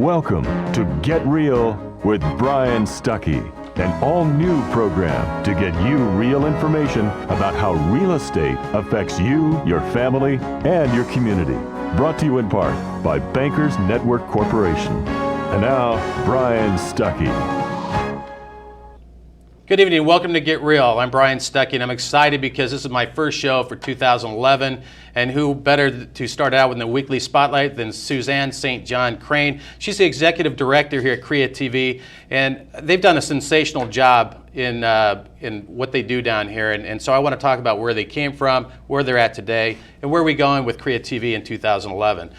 Welcome to Get Real with Brian Stuckey, an all-new program to get you real information about how real estate affects you, your family, and your community. Brought to you in part by Bankers Network Corporation. And now, Brian Stuckey. Good evening and welcome to Get Real. I'm Brian Stuckey and I'm excited because this is my first show for 2011, and who better to start out with the weekly spotlight than Suzanne St. John Crane. She's the executive director here at CreaTV, and they've done a sensational job in what they do down here, and so I want to talk about where they came from, where they're at today, and where are we going with CreaTV in 2011.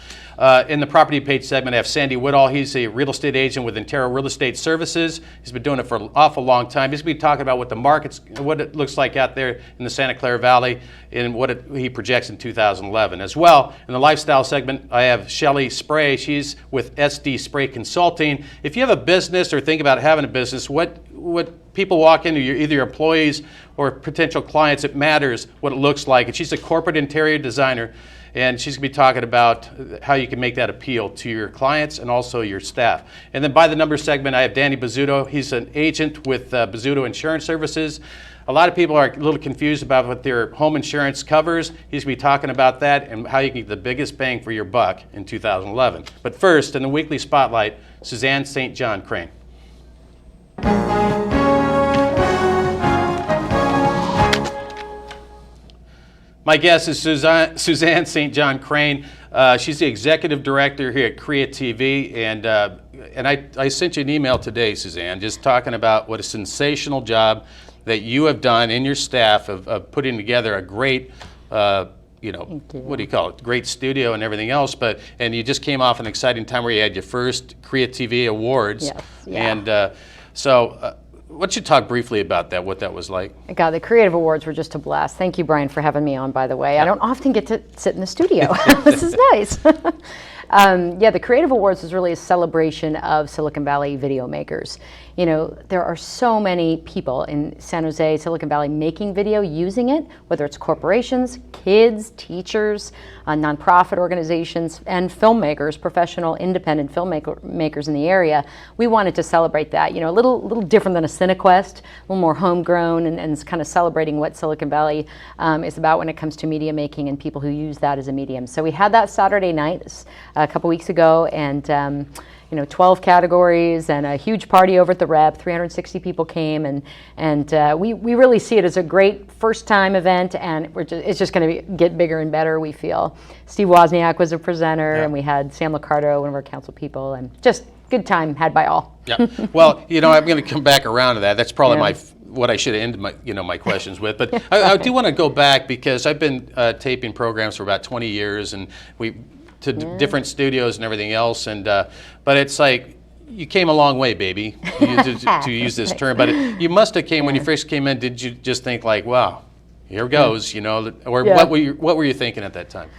In the property page segment, I have Sandy Wihtol. He's a real estate agent with Intero Real Estate Services. He's been doing it for an awful long time. He's going to be talking about what the market's, what it looks like out there in the Santa Clara Valley, and what he projects in 2011. As well, in the lifestyle segment, I have Shelley Spray. She's with SD Spray Consulting. If you have a business or think about having a business, what people walk into, either your employees or potential clients, it matters what it looks like. And she's a corporate interior designer, and she's going to be talking about how you can make that appeal to your clients and also your staff. And then by the numbers segment, I have Danny Bozzuto. He's an agent with Bozzuto Insurance Services. A lot of people are a little confused about what their home insurance covers. He's going to be talking about that and how you can get the biggest bang for your buck in 2011. But first, in the weekly spotlight, Suzanne St. John Crane. My guest is Suzanne St. John Crane. She's the executive director here at CreaTV, and I sent you an email today, Suzanne, just talking about what a sensational job that you have done in your staff of putting together a great, what do you call it, great studio and everything else. And you just came off an exciting time where you had your first CreaTV Awards. Yes, yeah. And so why don't you talk briefly about that, what that was like? God, the Creative Awards were just a blast. Thank you, Brian, for having me on, by the way. I don't often get to sit in the studio. This is nice. The Creative Awards is really a celebration of Silicon Valley video makers. You know, there are so many people in San Jose, Silicon Valley, making video, using it, whether it's corporations, kids, teachers, nonprofit organizations, and filmmakers, professional independent filmmakers in the area. We wanted to celebrate that, a little different than a CineQuest, a little more homegrown, and kind of celebrating what Silicon Valley is about when it comes to media making and people who use that as a medium. So we had that Saturday night a couple weeks ago, and 12 categories and a huge party over at the Rep. 360 people came, and we really see it as a great first-time event, and it's just going to get bigger and better, we feel. Steve Wozniak was a presenter, and we had Sam Liccardo, one of our council people, and just good time had by all. Yeah. Well, I'm going to come back around to that. That's probably what I should have ended my questions with. But I do want to go back because I've been taping programs for about 20 years, and to different studios and everything else, and but it's like you came a long way, baby, to use this term. But you must have came when you first came in. Did you just think like, wow, here goes, or what were you thinking at that time?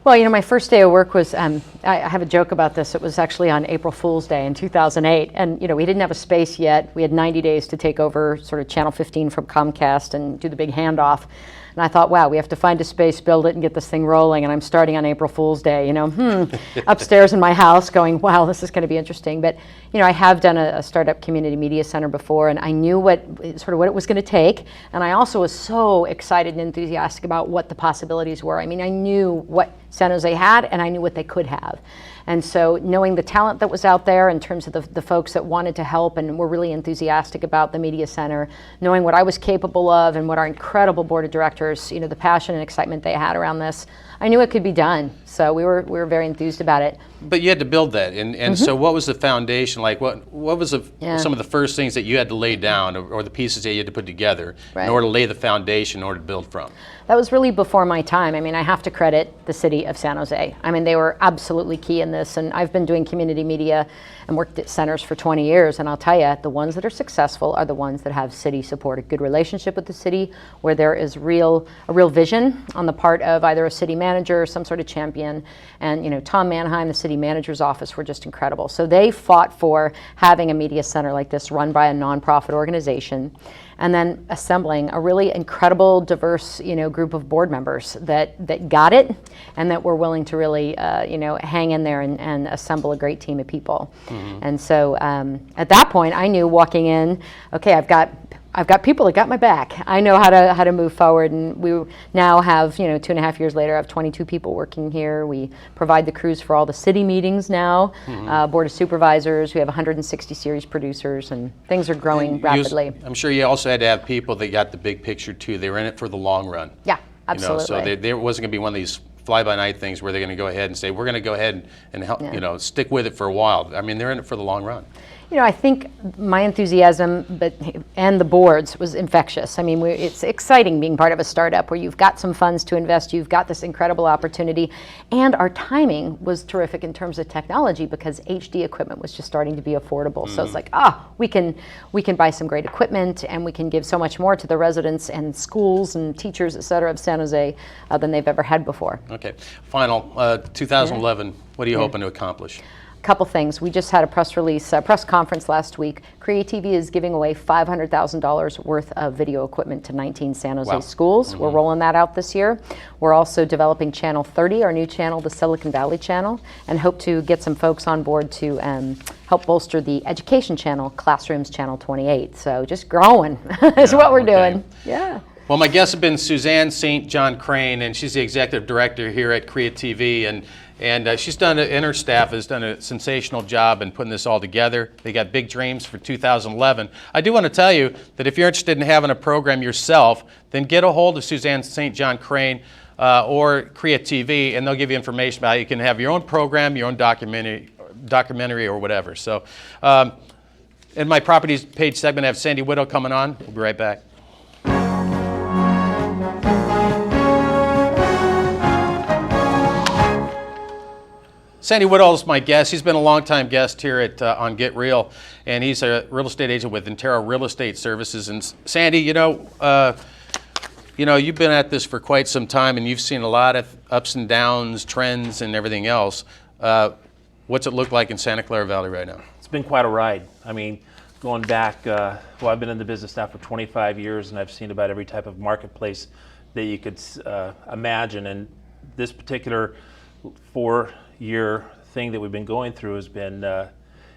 Well, my first day of work was, I have a joke about this. It was actually on April Fool's Day in 2008. And, we didn't have a space yet. We had 90 days to take over sort of Channel 15 from Comcast and do the big handoff. And I thought, wow, we have to find a space, build it, and get this thing rolling. And I'm starting on April Fool's Day, upstairs in my house going, wow, this is going to be interesting. But, I have done a startup community media center before, and I knew what it was going to take. And I also was so excited and enthusiastic about what the possibilities were. I mean, I knew what San Jose had, and I knew what they could have. And so knowing the talent that was out there in terms of the folks that wanted to help and were really enthusiastic about the media center, knowing what I was capable of and what our incredible board of directors, the passion and excitement they had around this, I knew it could be done. So we were very enthused about it. But you had to build that, and so what was the foundation like? What was some of the first things that you had to lay down, or the pieces that you had to put together in order to lay the foundation in order to build from? That was really before my time. I mean, I have to credit the city of San Jose. I mean, they were absolutely key in this, and I've been doing community media and worked at centers for 20 years, and I'll tell you, the ones that are successful are the ones that have city support, a good relationship with the city, where there is a real vision on the part of either a city manager or some sort of champion. And Tom Manheim, the city manager's office, were just incredible. So they fought for having a media center like this run by a nonprofit organization. and then assembling a really incredible, diverse, group of board members that got it, and that were willing to really, hang in there and assemble a great team of people. And so at that point, I knew walking in, okay, I've got people that got my back. I know how to move forward, and we now have, 2.5 years later, I have 22 people working here. We provide the crews for all the city meetings now, board of supervisors. We have 160 series producers, and things are growing rapidly. I'm sure you also had to have people that got the big picture too. They were in it for the long run. Yeah, absolutely. So there wasn't going to be one of these fly-by-night things where they're going to go ahead and say, we're going to go ahead and help, stick with it for a while. I mean, they're in it for the long run. I think my enthusiasm and the board's was infectious. I mean, it's exciting being part of a startup where you've got some funds to invest, you've got this incredible opportunity, and our timing was terrific in terms of technology because HD equipment was just starting to be affordable. So it's like, we can buy some great equipment, and we can give so much more to the residents and schools and teachers, et cetera, of San Jose than they've ever had before. Okay, final, 2011, what are you hoping to accomplish? Couple things. We just had a press conference last week. CreaTV is giving away $500,000 worth of video equipment to 19 San Jose schools. We're rolling that out this year. We're also developing Channel 30, our new channel, the Silicon Valley channel, and hope to get some folks on board to help bolster the education channel, Classrooms Channel 28. So just growing is what we're doing. Yeah. Well, my guests have been Suzanne St. John Crane, and she's the executive director here at CreaTV, and she's done, and her staff has done a sensational job in putting this all together. They got big dreams for 2011. I do want to tell you that if you're interested in having a program yourself, then get a hold of Suzanne St. John Crane or CreaTV, and they'll give you information about it. You can have your own program, your own documentary or whatever. So in my properties page segment, I have Sandy Wihtol coming on. We'll be right back. Sandy Wihtol is my guest. He's been a longtime guest here at on Get Real, and he's a real estate agent with Intero Real Estate Services. And Sandy, you've been at this for quite some time, and you've seen a lot of ups and downs, trends, and everything else. What's it look like in Santa Clara Valley right now? It's been quite a ride. I mean, going back, I've been in the business now for 25 years, and I've seen about every type of marketplace that you could imagine. And this particular 4-year thing that we've been going through has been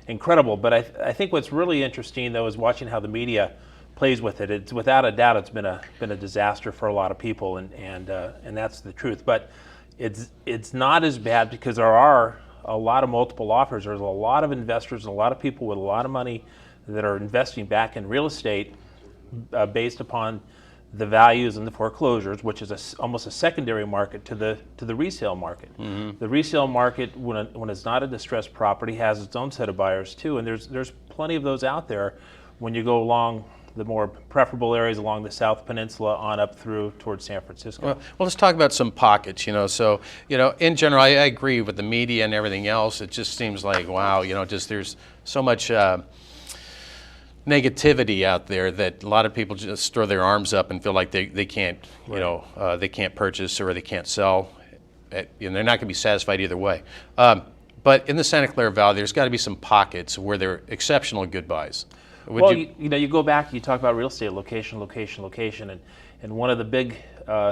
incredible. But I think what's really interesting, though, is watching how the media plays with it. It's without a doubt, it's been a disaster for a lot of people, and that's the truth. But it's not as bad because there are a lot of multiple offers. There's a lot of investors and a lot of people with a lot of money that are investing back in real estate based upon the values and the foreclosures, which is almost a secondary market to the resale market. The resale market, when it's not a distressed property, has its own set of buyers too, and there's plenty of those out there. When you go along the more preferable areas along the South Peninsula on up through towards San Francisco. Well, let's talk about some pockets. So in general, I agree with the media and everything else. It just seems like wow, just there's so much negativity out there that a lot of people just throw their arms up and feel like they can't, they can't purchase or they can't sell. And they're not going to be satisfied either way. But in the Santa Clara Valley, there's got to be some pockets where they're exceptional good buys. You go back, you talk about real estate, location, and one of the big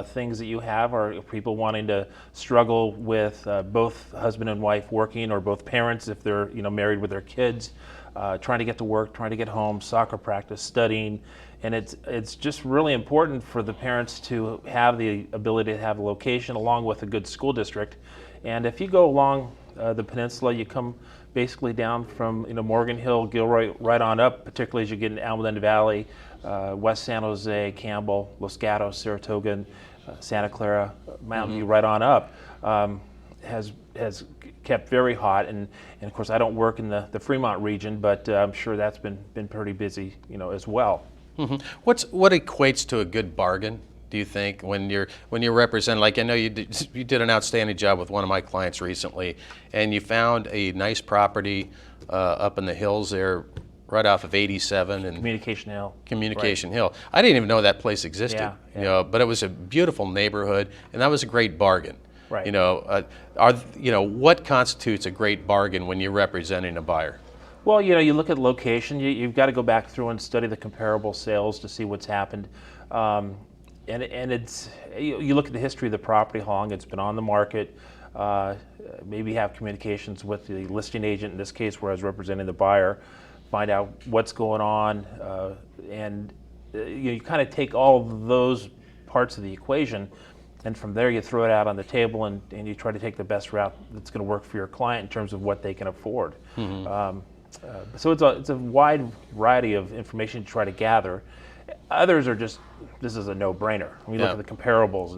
things that you have are people wanting to struggle with both husband and wife working, or both parents if they're married with their kids, trying to get to work, trying to get home, soccer practice, studying, and it's just really important for the parents to have the ability to have a location along with a good school district. And if you go along the peninsula, you come basically down from Morgan Hill, Gilroy, right on up, particularly as you get in Almaden Valley, West San Jose, Campbell, Los Gatos, Saratoga, Santa Clara, Mountain View, right on up, has kept very hot. And of course, I don't work in the Fremont region, but I'm sure that's been pretty busy, as well. What equates to a good bargain, do you think, when you're representing? Like I know you did an outstanding job with one of my clients recently, and you found a nice property up in the hills there, right off of 87 and Communication Hill. I didn't even know that place existed. Yeah. But it was a beautiful neighborhood, and that was a great bargain. Right. What constitutes a great bargain when you're representing a buyer? Well, you look at location. You've got to go back through and study the comparable sales to see what's happened. And it's you look at the history of the property, how long it's been on the market. Maybe have communications with the listing agent in this case, where I was representing the buyer. Find out what's going on, and you kind of take all those parts of the equation, and from there you throw it out on the table, and you try to take the best route that's going to work for your client in terms of what they can afford. So it's a wide variety of information to try to gather. Others are just, this is a no-brainer. We look at the comparables,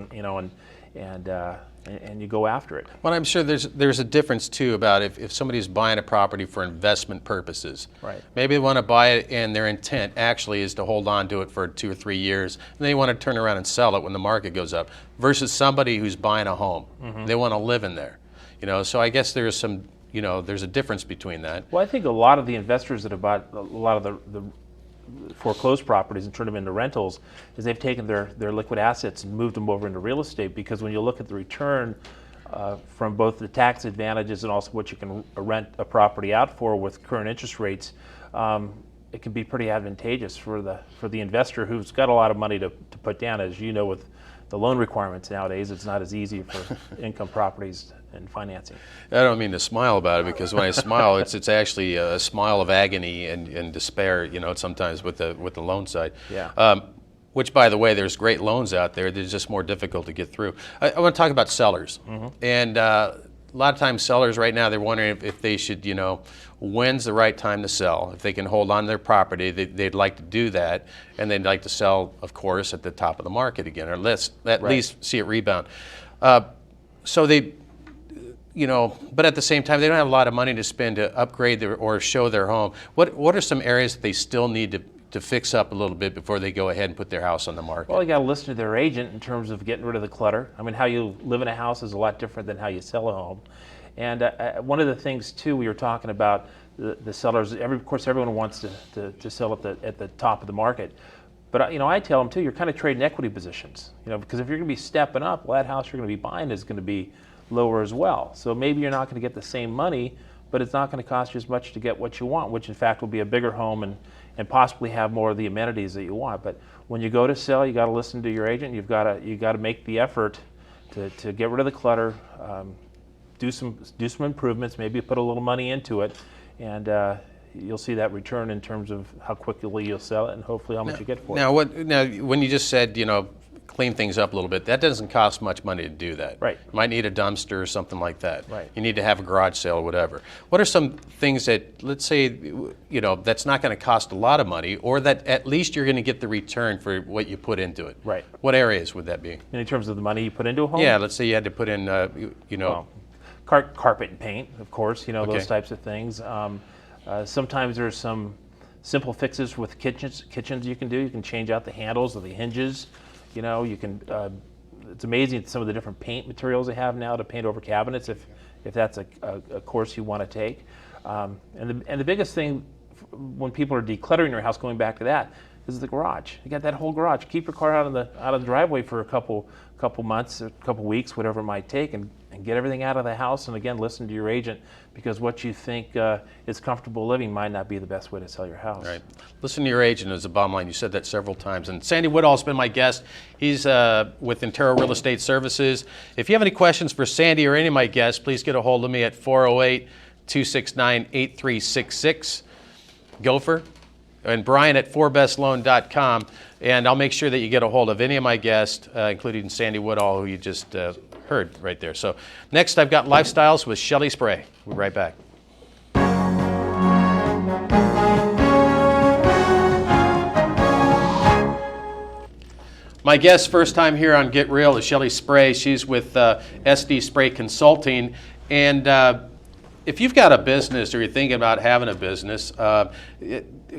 and you go after it. Well, I'm sure there's a difference too about if somebody's buying a property for investment purposes. Right. Maybe they want to buy it and their intent actually is to hold on to it for 2 or 3 years, and they want to turn around and sell it when the market goes up. Versus somebody who's buying a home, they want to live in there. So I guess there's some, there's a difference between that. Well, I think a lot of the investors that have bought a lot of the foreclosed properties and turned them into rentals is they've taken their liquid assets and moved them over into real estate, because when you look at the return from both the tax advantages and also what you can rent a property out for with current interest rates, it can be pretty advantageous for the investor who's got a lot of money to put down. As you know, with the loan requirements nowadays, it's not as easy for income properties and financing. I don't mean to smile about it, because when I smile, it's actually a smile of agony and despair. Sometimes with the loan side. Yeah. Which, by the way, there's great loans out there. They're just more difficult to get through. I want to talk about sellers, and a lot of times sellers right now, they're wondering if they should, when's the right time to sell. If they can hold on to their property, they'd like to do that, and they'd like to sell, of course, at the top of the market again, or at least see it rebound. So they, but at the same time, they don't have a lot of money to spend to upgrade or show their home. What are some areas that they still need to fix up a little bit before they go ahead and put their house on the market? Well, you got to listen to their agent in terms of getting rid of the clutter. I mean, how you live in a house is a lot different than how you sell a home. And one of the things too, we were talking about the sellers. Of course, everyone wants to sell at the top of the market. But I tell them too, you're kind of trading equity positions. Because if you're going to be stepping up, well, that house you're going to be buying is going to be lower as well. So maybe you're not going to get the same money, but it's not going to cost you as much to get what you want, which in fact will be a bigger home and possibly have more of the amenities that you want. But when you go to sell, you got to listen to your agent. You got to make the effort to get rid of the clutter, do some improvements, maybe put a little money into it, and you'll see that return in terms of how quickly you'll sell it and hopefully how much you get for it. Now, when you just said, clean things up a little bit, that doesn't cost much money to do that. Right. You might need a dumpster or something like that. Right. You need to have a garage sale or whatever. What are some things that, let's say, that's not going to cost a lot of money, or that at least you're going to get the return for what you put into it? Right. What areas would that be? In terms of the money you put into a home? Yeah, let's say you had to put in, Well, carpet and paint, of course, those types of things. Sometimes there's some simple fixes with kitchens you can do. You can change out the handles or the hinges. You can. It's amazing some of the different paint materials they have now to paint over cabinets if that's a course you want to take. And the biggest thing when people are decluttering their house, going back to that, is the garage. You got that whole garage. Keep your car out of the driveway for a couple months, a couple weeks, whatever it might take, and get everything out of the house. And again, listen to your agent, because what you think is comfortable living might not be the best way to sell your house. Right. Listen to your agent is the bottom line. You said that several times. And Sandy Wihtol's been my guest. He's with Intero Real Estate Services. If you have any questions for Sandy or any of my guests, please get a hold of me at 408-269-8366. Gopher. And Brian at 4bestloan.com. And I'll make sure that you get a hold of any of my guests, including Sandy Wihtol, who you just heard right there. So next, I've got Lifestyles with Shelley Spray. We'll be right back. My guest first time here on Get Real is Shelley Spray. She's with SD Spray Consulting. And if you've got a business or you're thinking about having a business,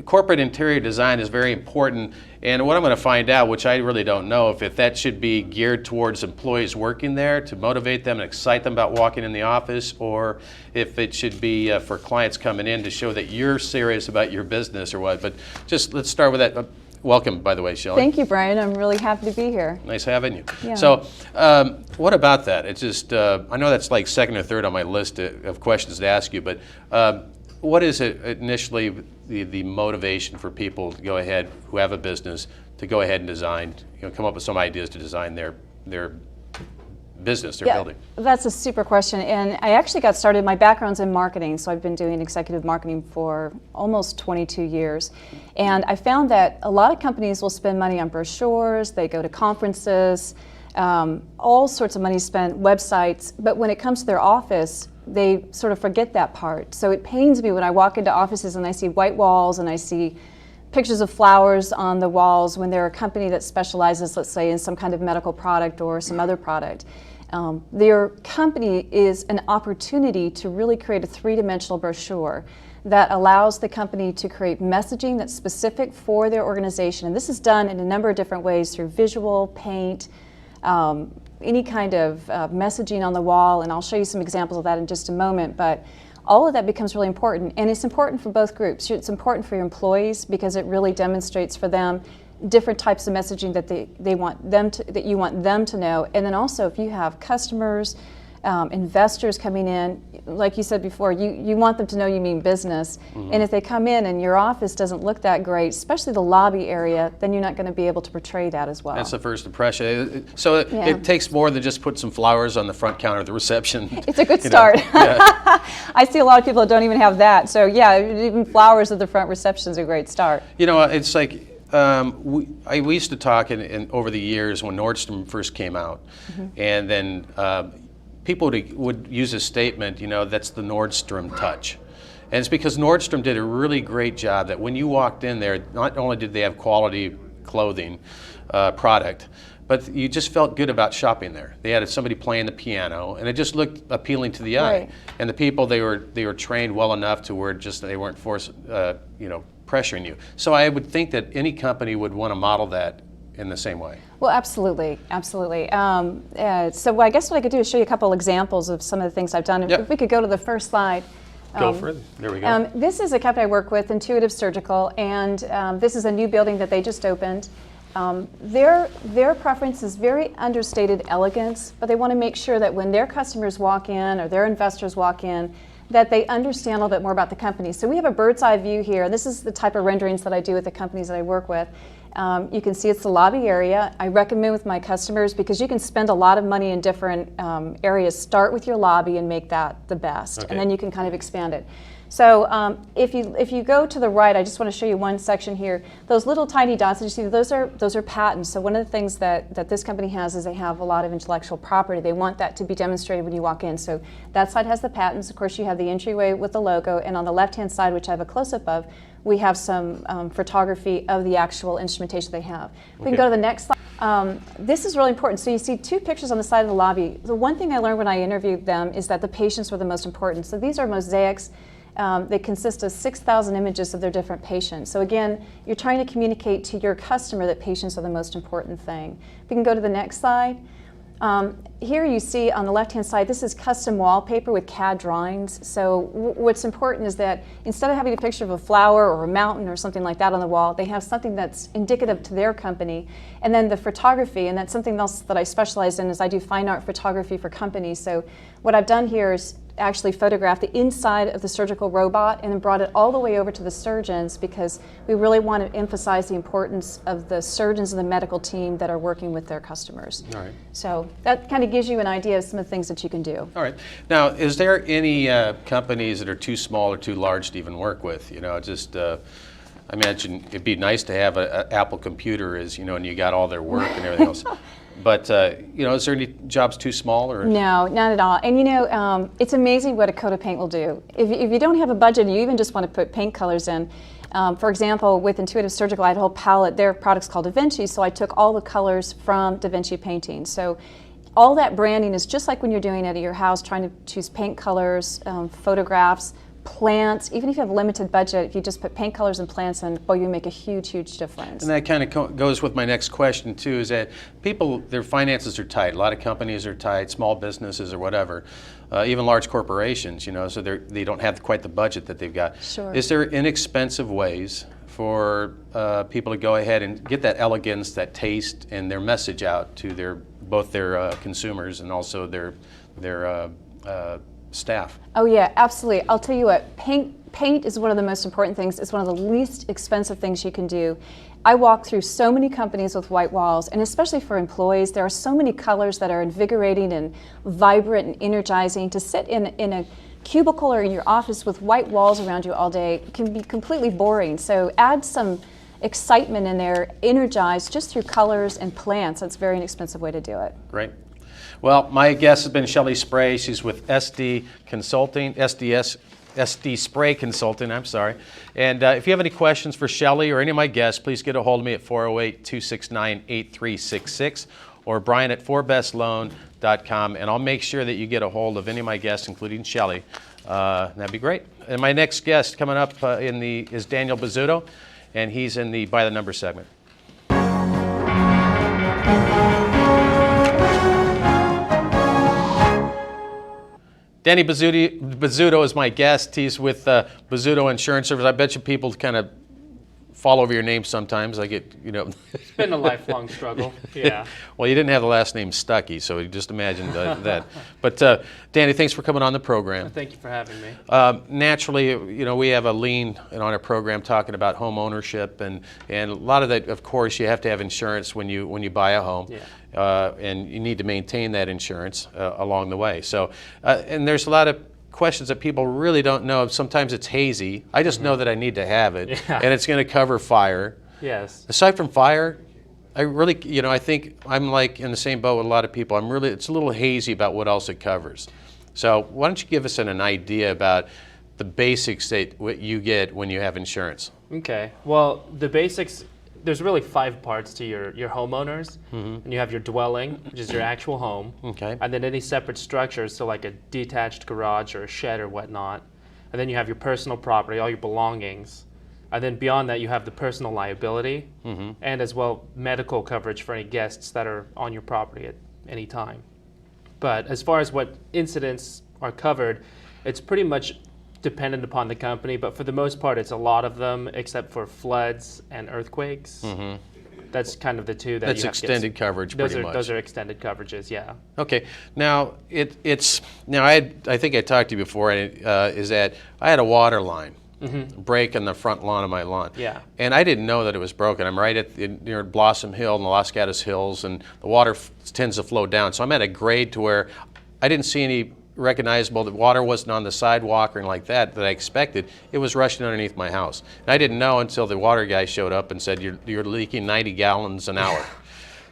corporate interior design is very important. And what I'm going to find out, which I really don't know, if that should be geared towards employees working there to motivate them and excite them about walking in the office, or if it should be for clients coming in to show that you're serious about your business or what. But just let's start with that. Welcome, by the way, Shelley. Thank you, Brian. I'm really happy to be here. Nice having you. Yeah. So what about that? It's just, I know that's like second or third on my list of questions to ask you, but what is it initially the motivation for people to go ahead who have a business to go ahead and design, come up with some ideas to design their business, their building? That's a super question. And I actually got started, my background's in marketing, so I've been doing executive marketing for almost 22 years. And I found that a lot of companies will spend money on brochures, they go to conferences, all sorts of money spent, websites, but when it comes to their office, they sort of forget that part. So it pains me when I walk into offices and I see white walls and I see pictures of flowers on the walls when they're a company that specializes, let's say, in some kind of medical product or some other product. Their company is an opportunity to really create a three-dimensional brochure that allows the company to create messaging that's specific for their organization. And this is done in a number of different ways through visual, paint, any kind of messaging on the wall, and I'll show you some examples of that in just a moment. But all of that becomes really important, and it's important for both groups. It's important for your employees because it really demonstrates for them different types of messaging that they want them to, that you want them to know. And then also if you have customers, investors coming in, like you said before, you want them to know you mean business. And if they come in and your office doesn't look that great, especially the lobby area, then you're not going to be able to portray that as well. That's the first impression. So it takes more than just put some flowers on the front counter of the reception. It's a good start. I see a lot of people that don't even have that. So yeah, even flowers at the front reception is a great start. It's like, we used to talk over the years when Nordstrom first came out, and then people would use a statement, that's the Nordstrom touch. And it's because Nordstrom did a really great job that when you walked in there, not only did they have quality clothing, product, but you just felt good about shopping there. They had somebody playing the piano, and it just looked appealing to the eye. Right. And the people, they were trained well enough to where they weren't forced, pressuring you. So I would think that any company would want to model that in the same way. Well, absolutely, absolutely. So I guess what I could do is show you a couple examples of some of the things I've done. Yep. If we could go to the first slide. Go for it. There we go. This is a company I work with, Intuitive Surgical, and this is a new building that they just opened. Their preference is very understated elegance, but they want to make sure that when their customers walk in or their investors walk in, that they understand a little bit more about the company. So we have a bird's eye view here, and this is the type of renderings that I do with the companies that I work with. You can see it's the lobby area. I recommend with my customers, because you can spend a lot of money in different areas, start with your lobby and make that the best, and then you can kind of expand it. So if you go to the right, I just want to show you one section here. Those little tiny dots that you see, those are patents. So one of the things that this company has is they have a lot of intellectual property. They want that to be demonstrated when you walk in. So that side has the patents. Of course, you have the entryway with the logo, and on the left-hand side, which I have a close-up of, we have some photography of the actual instrumentation they have. We can go to the next slide. This is really important. So you see two pictures on the side of the lobby. The one thing I learned when I interviewed them is that the patients were the most important. So these are mosaics. They consist of 6,000 images of their different patients. So again, you're trying to communicate to your customer that patients are the most important thing. We can go to the next slide. Here you see on the left-hand side, this is custom wallpaper with CAD drawings. So what's important is that instead of having a picture of a flower or a mountain or something like that on the wall, they have something that's indicative to their company. And then the photography, and that's something else that I specialize in, is I do fine art photography for companies. So what I've done here is actually photographed the inside of the surgical robot and then brought it all the way over to the surgeons, because we really want to emphasize the importance of the surgeons and the medical team that are working with their customers. All right. So that kind of gives you an idea of some of the things that you can do. All right. Now, is there any companies that are too small or too large to even work with? I imagine it'd be nice to have an Apple computer, and you got all their work and everything else. But, is there any jobs too small? Or? No, not at all. And it's amazing what a coat of paint will do. If you don't have a budget and you even just want to put paint colors in, for example, with Intuitive Surgical, I had a whole palette. Their product's called Da Vinci, so I took all the colors from Da Vinci painting. So all that branding is just like when you're doing it at your house, trying to choose paint colors, photographs, plants. Even if you have a limited budget, if you just put paint colors and plants in, boy, you make a huge, huge difference. And that kind of goes with my next question too, is that people, their finances are tight. A lot of companies are tight, small businesses or whatever, even large corporations, so they don't have quite the budget that they've got. Sure. Is there inexpensive ways for people to go ahead and get that elegance, that taste, and their message out to both their consumers and also their staff. Oh yeah, absolutely. I'll tell you what, paint is one of the most important things. It's one of the least expensive things you can do. I walk through so many companies with white walls, and especially for employees, there are so many colors that are invigorating and vibrant and energizing. To sit in a cubicle or in your office with white walls around you all day can be completely boring. So add some excitement in there, energized just through colors and plants. That's a very inexpensive way to do it. Great. Well, my guest has been Shelley Spray. She's with SD Spray Consulting, I'm sorry. And if you have any questions for Shelley or any of my guests, please get a hold of me at 408-269-8366 or Brian at forbestloan.com, and I'll make sure that you get a hold of any of my guests, including Shelley. That'd be great. And my next guest coming up is Daniel Bozzuto, and he's in the By the Number segment. Danny Bozzuto is my guest. He's with Bozzuto Insurance Service. I bet you people kind of fall over your name sometimes. I get, It's been a lifelong struggle, yeah. Well, you didn't have the last name Stuckey, so you just imagine that. But Danny, thanks for coming on the program. Thank you for having me. Naturally, we have a lean on our program talking about home ownership, and a lot of that, of course, you have to have insurance when you buy a home. Yeah. And you need to maintain that insurance along the way. So, and there's a lot of questions that people really don't know. Sometimes it's hazy. I just know that I need to have it, and it's going to cover fire. Yes. Aside from fire, I really, I think I'm like in the same boat with a lot of people. It's a little hazy about what else it covers. So why don't you give us an idea about the basics that what you get when you have insurance? Okay. Well, the basics, there's really 5 parts to your homeowners. And you have your dwelling, which is your actual home. Okay. And then any separate structures, so like a detached garage or a shed or whatnot. And then you have your personal property, all your belongings. And then beyond that, you have the personal liability, and as well medical coverage for any guests that are on your property at any time. But as far as what incidents are covered, it's pretty much dependent upon the company, but for the most part, it's a lot of them, except for floods and earthquakes. That's kind of the two that That's you have extended coverage, pretty much. Those are extended coverages, yeah. Okay. Now I think I talked to you before. Is that I had a water line break in the front lawn of my lawn. Yeah. And I didn't know that it was broken. I'm right near Blossom Hill and the Los Gatos Hills, and the water tends to flow down. So I'm at a grade to where I didn't see any recognizable, that water wasn't on the sidewalk or anything like that I expected. It was rushing underneath my house. And I didn't know until the water guy showed up and said, you're leaking 90 gallons an hour.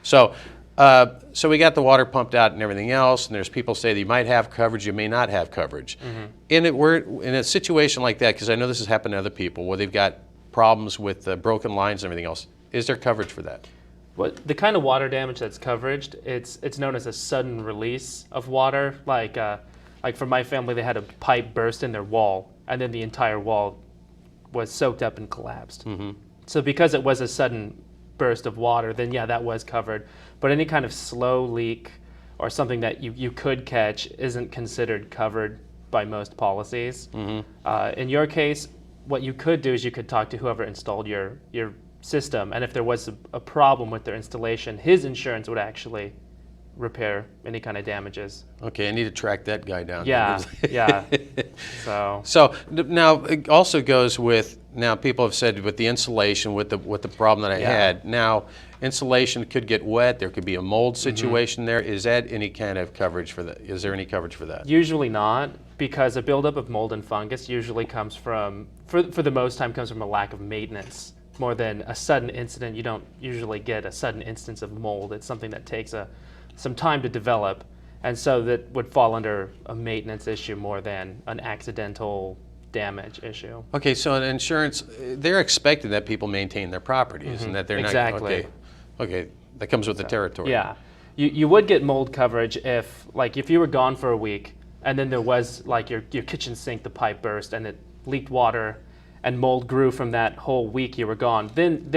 So we got the water pumped out and everything else, and there's people say that you might have coverage, you may not have coverage. We're in a situation like that, because I know this has happened to other people, where they've got problems with broken lines and everything else. Is there coverage for that? Well, the kind of water damage that's covered, it's known as a sudden release of water. Like for my family, they had a pipe burst in their wall, and then the entire wall was soaked up and collapsed. So because it was a sudden burst of water, then yeah, that was covered. But any kind of slow leak or something that you could catch isn't considered covered by most policies. In your case, what you could do is you could talk to whoever installed your system, and if there was a problem with their installation, his insurance would actually repair any kind of damages. Okay, I need to track that guy down. Yeah, yeah. So now it also goes with, now people have said with the insulation, with the problem that I had. Now insulation could get wet. There could be a mold situation there. Is that any kind of coverage for that? Is there any coverage for that? Usually not, because a buildup of mold and fungus usually comes from, for the most time, comes from a lack of maintenance. More than a sudden incident. You don't usually get a sudden instance of mold. It's something that takes some time to develop, and so that would fall under a maintenance issue more than an accidental damage issue. Okay, so in insurance, they're expecting that people maintain their properties and that they're exactly. not. Okay, that comes with the territory. Yeah, you would get mold coverage if you were gone for a week and then there was like your kitchen sink, the pipe burst and it leaked water and mold grew from that whole week you were gone. Then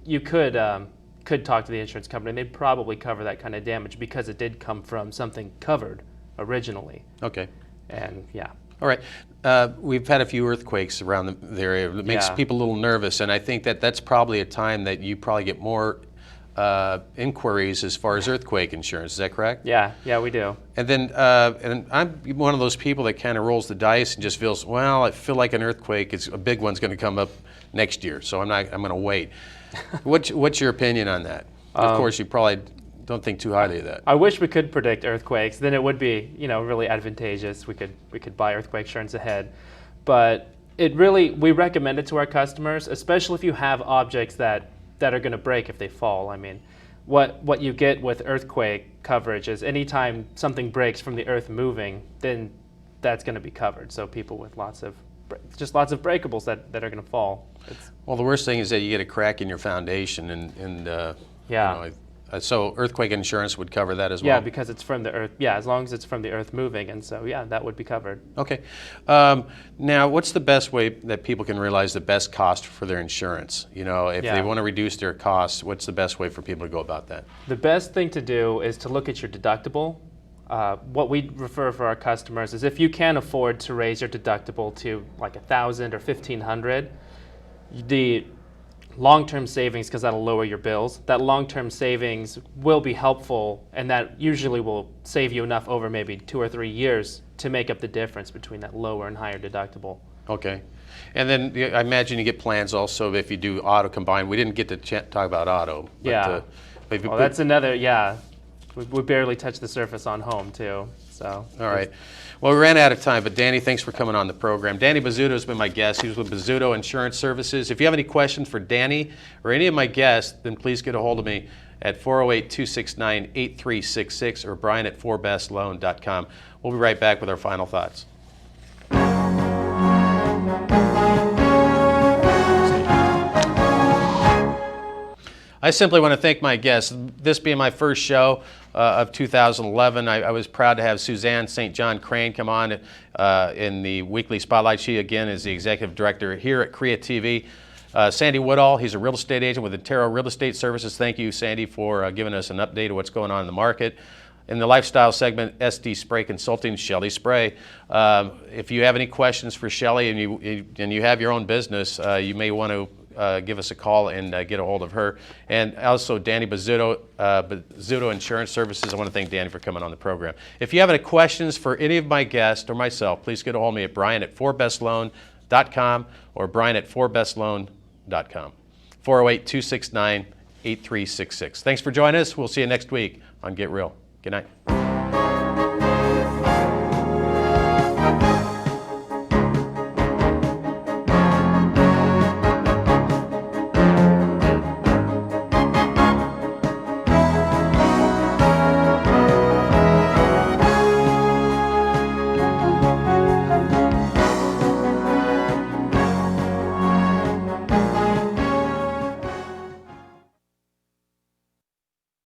you could talk to the insurance company, and they'd probably cover that kind of damage because it did come from something covered originally. Okay. And yeah. All right. We've had a few earthquakes around the area. It makes people a little nervous, and I think that's probably a time that you probably get more inquiries as far as earthquake insurance. Is that correct? Yeah, we do. And then, and I'm one of those people that kind of rolls the dice and just feels, well, I feel like an earthquake, a big one's going to come up next year, so I'm going to wait. What's your opinion on that? Of course, you probably don't think too highly of that. I wish we could predict earthquakes. Then it would be, really advantageous. We could buy earthquake insurance ahead, but we recommend it to our customers, especially if you have objects that are going to break if they fall. I mean, what you get with earthquake coverage is anytime something breaks from the earth moving, then that's going to be covered. So people with lots of breakables that are going to fall. Well, the worst thing is that you get a crack in your foundation, and so earthquake insurance would cover that as well. Yeah, because it's from the earth. Yeah, as long as it's from the earth moving, and so that would be covered. Okay. Now, what's the best way that people can realize the best cost for their insurance? If they want to reduce their costs, what's the best way for people to go about that? The best thing to do is to look at your deductible. What we refer for our customers is if you can afford to raise your deductible to like $1,000 or $1,500, the long-term savings, because that'll lower your bills, that long-term savings will be helpful, and that usually will save you enough over maybe 2 or 3 years to make up the difference between that lower and higher deductible. Okay. And then I imagine you get plans also if you do auto combined. We didn't get to talk about auto. But, well, that's another, we barely touched the surface on home too. So. All right. Well, we ran out of time, but Danny, thanks for coming on the program. Danny Bozzuto has been my guest. He was with Bozzuto Insurance Services. If you have any questions for Danny or any of my guests, then please get a hold of me at 408-269-8366 or Brian at 4bestloan.com. We'll be right back with our final thoughts. I simply want to thank my guests. This being my first show of 2011, I was proud to have Suzanne St. John Crane come on in the weekly spotlight. She, again, is the executive director here at CreaTV. Sandy Wihtol, he's a real estate agent with Intero Real Estate Services. Thank you, Sandy, for giving us an update of what's going on in the market. In the lifestyle segment, SD Spray Consulting, Shelley Spray. If you have any questions for Shelley and you have your own business, you may want to give us a call and get a hold of her. And also Danny Bozzuto, Bozzuto Insurance Services. I want to thank Danny for coming on the program. If you have any questions for any of my guests or myself, please get a hold of me at Brian at 4bestloan.com or Brian at 4bestloan.com. 408-269-8366. Thanks for joining us. We'll see you next week on Get Real. Good night.